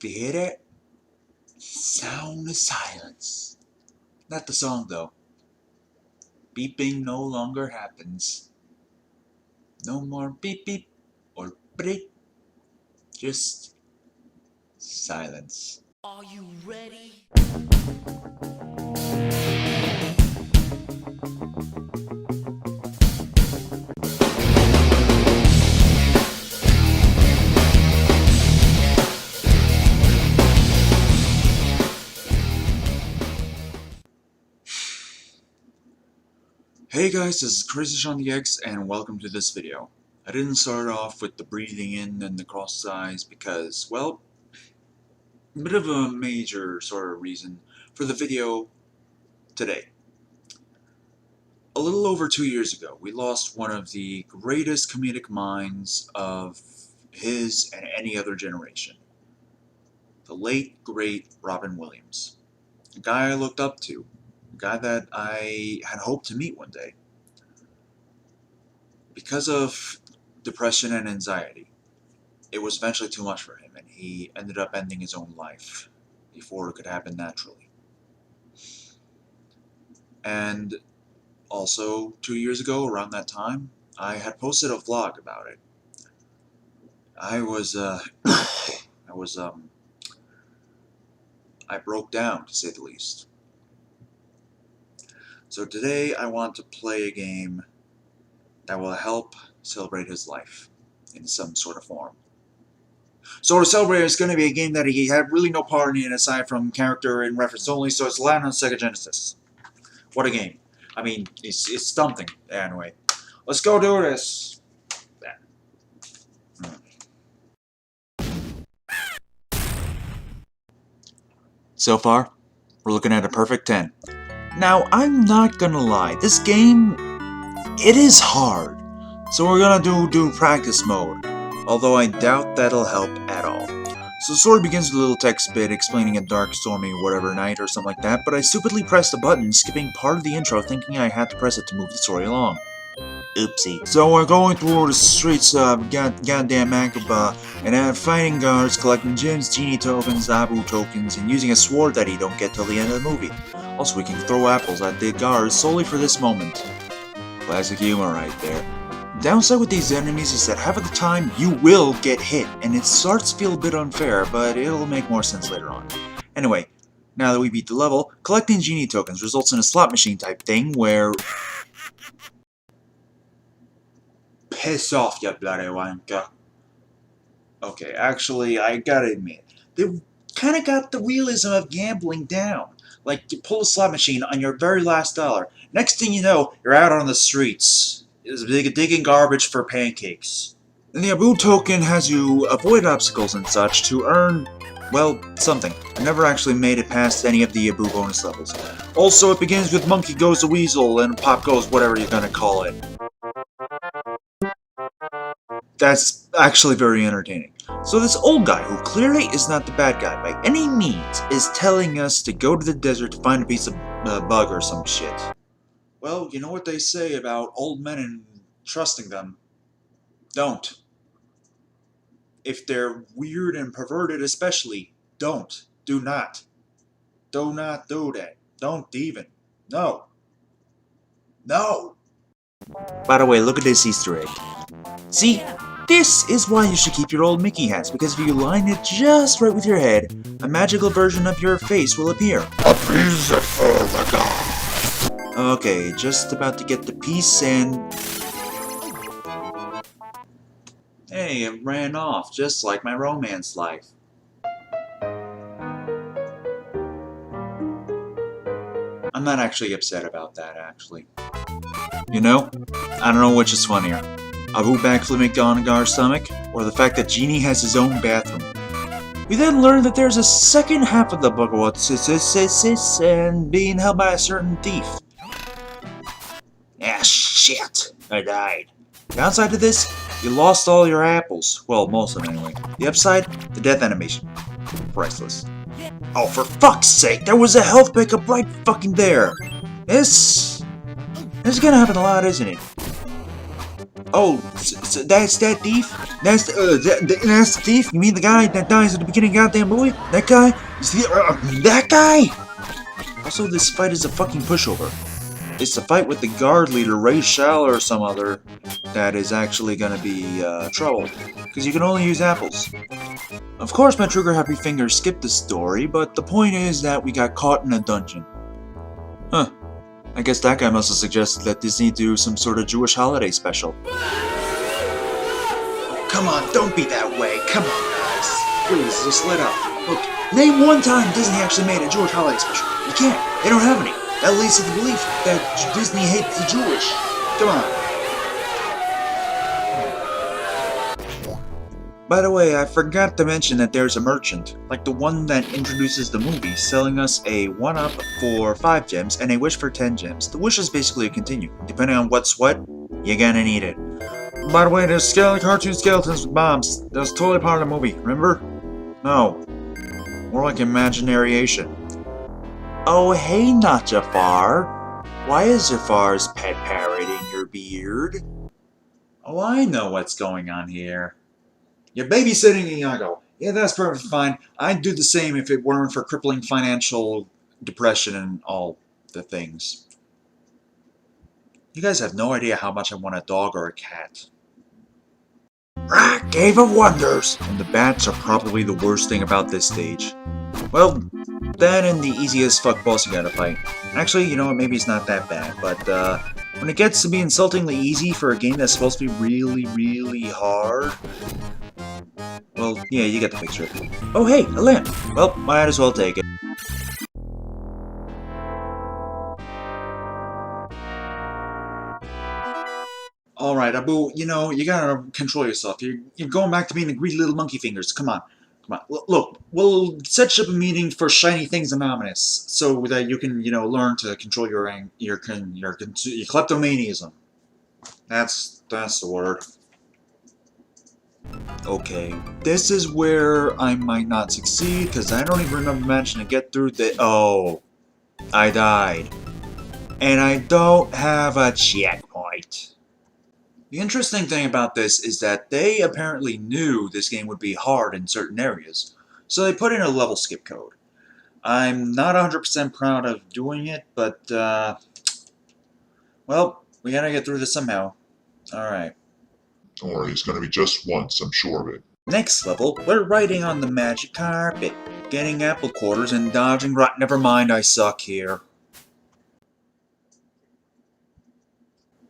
You hear that? Sound of silence. Not the song though. Beeping no longer happens. No more beep beep or beep. Just silence. Are you ready? Hey guys, this is CSDX and welcome to this video. I didn't start off with the breathing in and the crossed eyes because, well, a bit of a major sort of reason for the video today. A little over 2 years ago, we lost one of the greatest comedic minds of his and any other generation. The late, great Robin Williams. A guy I looked up to. A guy that I had hoped to meet one day. Because of depression and anxiety, it was eventually too much for him, and he ended up ending his own life before it could happen naturally. And also, 2 years ago, around that time, I had posted a vlog about it. I broke down, to say the least. So today, I want to play a game that will help celebrate his life in some sort of form. So to celebrate, it's going to be a game that he had really no part in aside from character and reference only, so it's Aladdin on Sega Genesis. What a game. I mean, it's something. Anyway, let's go do this. So far, we're looking at a perfect 10. Now, I'm not gonna lie, this game, it is hard. So we're gonna do practice mode, although I doubt that'll help at all. So the story begins with a little text bit explaining a dark, stormy, whatever night or something like that, but I stupidly pressed a button, skipping part of the intro, thinking I had to press it to move the story along. Oopsie. So we're going through the streets of goddamn Aqaba and fighting guards, collecting gems, genie tokens, Abu tokens, and using a sword that you don't get till the end of the movie. Also, we can throw apples at the guards solely for this moment. Classic humor right there. The downside with these enemies is that half of the time you will get hit, and it starts to feel a bit unfair, but it'll make more sense later on. Anyway, now that we beat the level, collecting genie tokens results in a slot machine type thing where... Piss off, you bloody wanker. Okay, actually, I gotta admit, they kinda got the realism of gambling down. Like, you pull a slot machine on your very last dollar. Next thing you know, you're out on the streets. It's digging garbage for pancakes. And the Abu token has you avoid obstacles and such to earn, well, something. I never actually made it past any of the Abu bonus levels. Also, it begins with Monkey Goes the Weasel and Pop Goes whatever you're gonna call it. That's actually very entertaining. So this old guy, who clearly is not the bad guy by any means, is telling us to go to the desert to find a piece of bug or some shit. Well, you know what they say about old men and trusting them. Don't. If they're weird and perverted especially, don't. Do not. Do not do that. Don't even. No. No! By the way, look at this Easter egg. See? This is why you should keep your old Mickey hats, because if you line it just right with your head, a magical version of your face will appear. A piece for the god. Okay, just about to get the piece and... Hey, it ran off, just like my romance life. I'm not actually upset about that, actually. You know, I don't know which is funnier. Abu backflipping on Gar's stomach, or the fact that Genie has his own bathroom. We then learn that there's a second half of the book about sis and being held by a certain thief. Ah, shit! I died. Downside to this, you lost all your apples. Well, most of them anyway. The upside, the death animation. Priceless. Oh, for fuck's sake, there was a health pickup right fucking there! This is gonna happen a lot, isn't it? Oh, so that's that thief? That's the thief? You mean the guy that dies at the beginning of the goddamn movie? That guy? That guy? Also, this fight is a fucking pushover. It's a fight with the guard leader, Ray Shall or some other, that is actually gonna be, trouble. Because you can only use apples. Of course, my trigger happy fingers skipped the story, but the point is that we got caught in a dungeon. Huh. I guess that guy must have suggested that Disney do some sort of Jewish holiday special. Oh, come on, don't be that way. Come on, guys. Please, just let up. Look, name one time Disney actually made a Jewish holiday special. You can't. They don't have any. That leads to the belief that Disney hates the Jewish. Come on. By the way, I forgot to mention that there's a merchant, like the one that introduces the movie, selling us a 1-up for 5 gems and a wish for 10 gems. The wish is basically a continue. Depending on what's what, you're gonna need it. By the way, there's cartoon skeletons with bombs. That's totally part of the movie, remember? No. More like imaginariation. Oh, hey, not Jafar. Why is Jafar's pet parrot in your beard? Oh, I know what's going on here. You're babysitting Iago. Yeah, that's perfectly fine. I'd do the same if it weren't for crippling financial depression and all the things. You guys have no idea how much I want a dog or a cat. Cave of Wonders! And the bats are probably the worst thing about this stage. Well, that and the easiest fuck boss you gotta fight. Actually, you know what, maybe it's not that bad, but when it gets to be insultingly easy for a game that's supposed to be really, really hard... Well, yeah, you get the picture. Oh hey, a lamp! Well, might as well take it. Alright, Abu, you know, you gotta control yourself. You're going back to being the greedy little monkey fingers. Come on. Come on. Look, we'll set up a meeting for Shiny Things Anonymous, so that you can, you know, learn to control your kleptomaniaism. That's the word. Okay, this is where I might not succeed, because I don't even remember managing to get through the... Oh, I died. And I don't have a checkpoint. The interesting thing about this is that they apparently knew this game would be hard in certain areas, so they put in a level skip code. I'm not 100% proud of doing it, but, well, we gotta get through this somehow. Alright. Don't worry, it's going to be just once, I'm sure of it. Next level, we're riding on the magic carpet, getting apple quarters and dodging rot. Never mind, I suck here.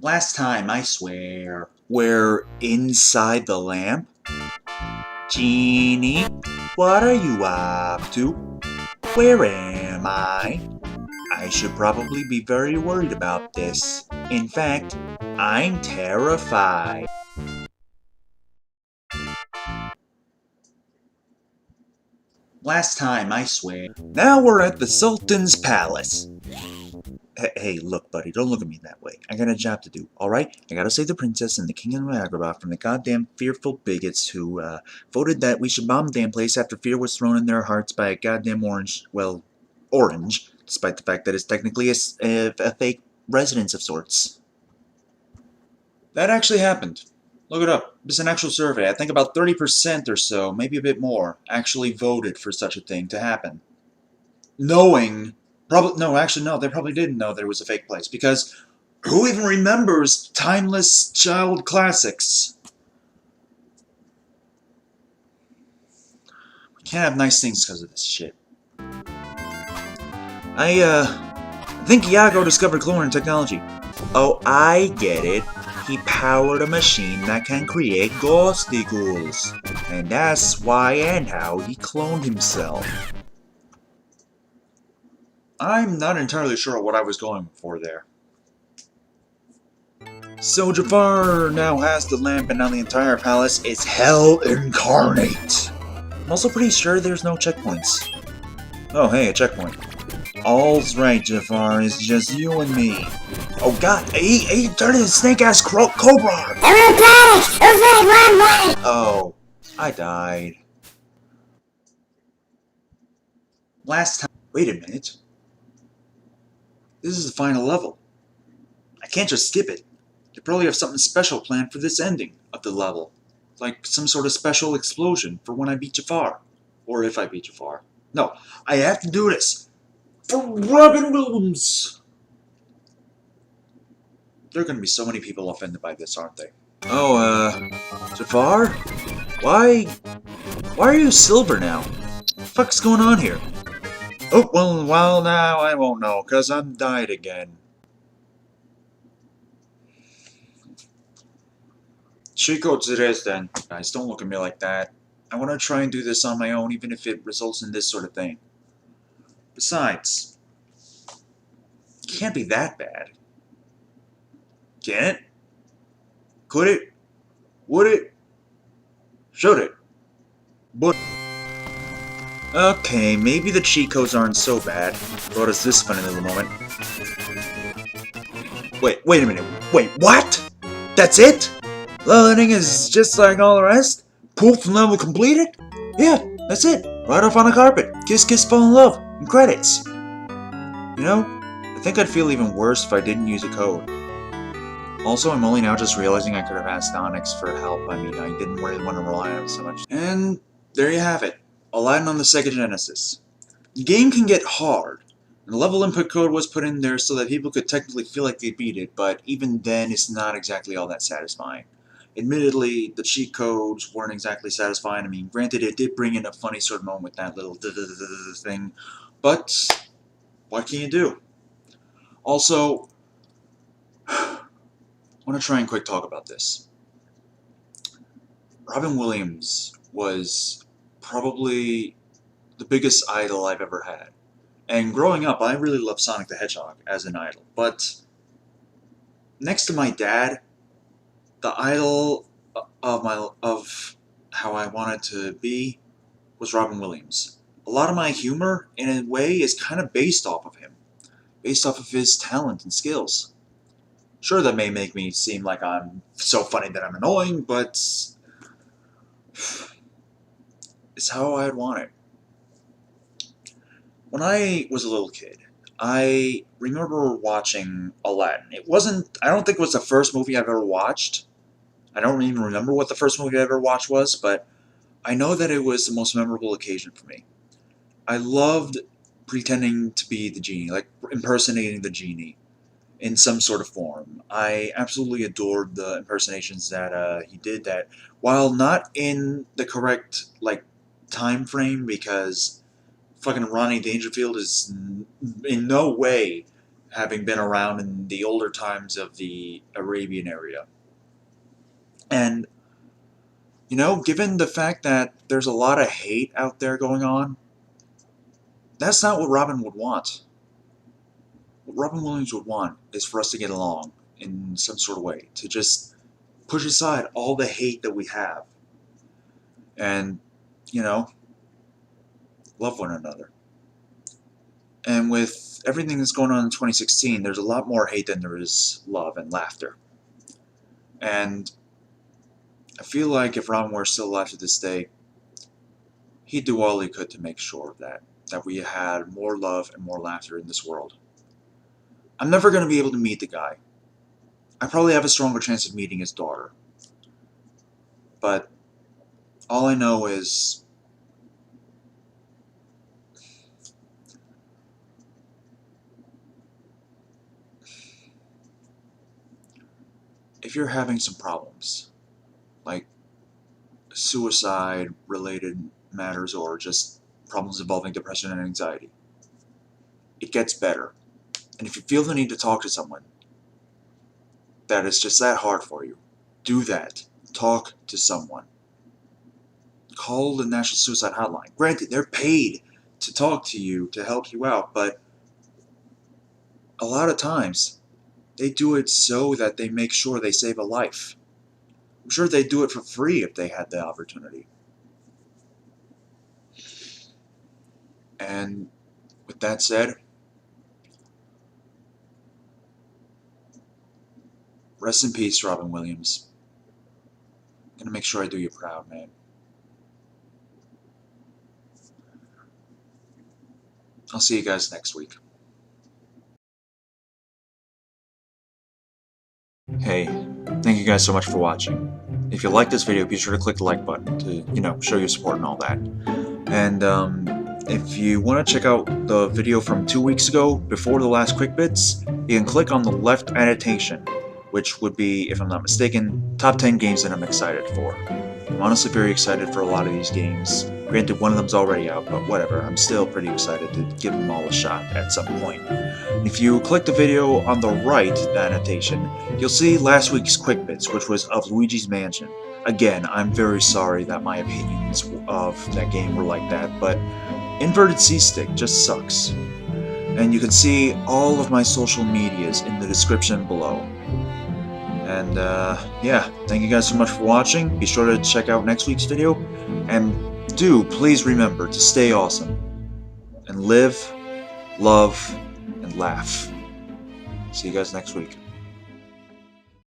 Last time, I swear, we're inside the lamp? Genie, what are you up to? Where am I? I should probably be very worried about this. In fact, I'm terrified. Last time, I swear. Now we're at the Sultan's Palace. Hey, look, buddy, don't look at me that way. I got a job to do, alright? I gotta save the princess and the king of Agrabah from the goddamn fearful bigots who, voted that we should bomb the damn place after fear was thrown in their hearts by a goddamn orange, despite the fact that it's technically a fake residence of sorts. That actually happened. Look it up. It's an actual survey. I think about 30% or so, maybe a bit more, actually voted for such a thing to happen. Knowing... they probably didn't know there was a fake place, because who even remembers timeless child classics? We can't have nice things because of this shit. I think Iago discovered cloning technology. Oh, I get it. He powered a machine that can create ghosticles. And that's why and how he cloned himself. I'm not entirely sure what I was going for there. So Jafar now has the lamp and now the entire palace is hell incarnate. I'm also pretty sure there's no checkpoints. Oh hey, a checkpoint. All's right, Jafar, it's just you and me. Oh god, he turned into snake-ass cobra! Oh, I died. Last time... Wait a minute. This is the final level. I can't just skip it. They probably have something special planned for this ending of the level. Like some sort of special explosion for when I beat Jafar. Or if I beat Jafar. No, I have to do this for Robin Williams! There are going to be so many people offended by this, aren't they? Oh, Jafar? Why are you silver now? What the fuck's going on here? Oh, well, now I won't know, because I'm died again. Cheat codes it is, then. Guys, don't look at me like that. I want to try and do this on my own, even if it results in this sort of thing. Besides, it can't be that bad. Can it? Could it? Would it? Should it? But okay, maybe the cheat codes aren't so bad. Brought us this funny little moment. Wait a minute. Wait, what? That's it? Learning is just like all the rest? Poof, level completed? Yeah, that's it. Right off on the carpet. Kiss, kiss, fall in love. And credits. You know, I think I'd feel even worse if I didn't use a code. Also, I'm only now just realizing I could have asked Onyx for help. I mean, I didn't really want to rely on him so much. And there you have it. Aladdin on the Sega Genesis. The game can get hard. The level input code was put in there so that people could technically feel like they beat it, but even then it's not exactly all that satisfying. Admittedly, the cheat codes weren't exactly satisfying. I mean, granted, it did bring in a funny sort of moment with that little thing, but what can you do? Also, I want to try and quick talk about this. Robin Williams was probably the biggest idol I've ever had. And growing up, I really loved Sonic the Hedgehog as an idol. But next to my dad, the idol of how I wanted to be was Robin Williams. A lot of my humor, in a way, is kind of based off of him. Based off of his talent and skills. Sure, that may make me seem like I'm so funny that I'm annoying, but it's how I'd want it. When I was a little kid, I remember watching Aladdin. I don't think it was the first movie I've ever watched. I don't even remember what the first movie I ever watched was, but I know that it was the most memorable occasion for me. I loved pretending to be the genie, like impersonating the genie in some sort of form. I absolutely adored the impersonations that he did that, while not in the correct, like, time frame, because fucking Ronnie Dangerfield is in no way having been around in the older times of the Arabian area. And, you know, given the fact that there's a lot of hate out there going on, that's not what Robin would want. What Robin Williams would want is for us to get along in some sort of way, to just push aside all the hate that we have and, you know, love one another. And with everything that's going on in 2016, there's a lot more hate than there is love and laughter. And I feel like if Robin were still alive to this day, he'd do all he could to make sure of that we had more love and more laughter in this world. I'm never going to be able to meet the guy. I probably have a stronger chance of meeting his daughter. But all I know is if you're having some problems, like suicide-related matters or just problems involving depression and anxiety, it gets better. And if you feel the need to talk to someone that is just that hard for you, do that. Talk to someone. Call the National Suicide Hotline. Granted, they're paid to talk to you, to help you out, but a lot of times they do it so that they make sure they save a life. I'm sure they'd do it for free if they had the opportunity. And with that said, rest in peace, Robin Williams. I'm gonna make sure I do you proud, man. I'll see you guys next week. Hey, thank you guys so much for watching. If you like this video, be sure to click the like button to, show your support and all that. And, if you want to check out the video from 2 weeks ago, before the last quick bits, you can click on the left annotation, which would be, if I'm not mistaken, top 10 games that I'm excited for. I'm honestly very excited for a lot of these games. Granted, one of them's already out, but whatever, I'm still pretty excited to give them all a shot at some point. If you click the video on the right annotation, you'll see last week's quick bits, which was of Luigi's Mansion. Again, I'm very sorry that my opinions of that game were like that, but inverted C-stick just sucks. And you can see all of my social medias in the description below. And yeah, thank you guys so much for watching. Be sure to check out next week's video, and please remember to stay awesome and live, love, and laugh. See you guys next week.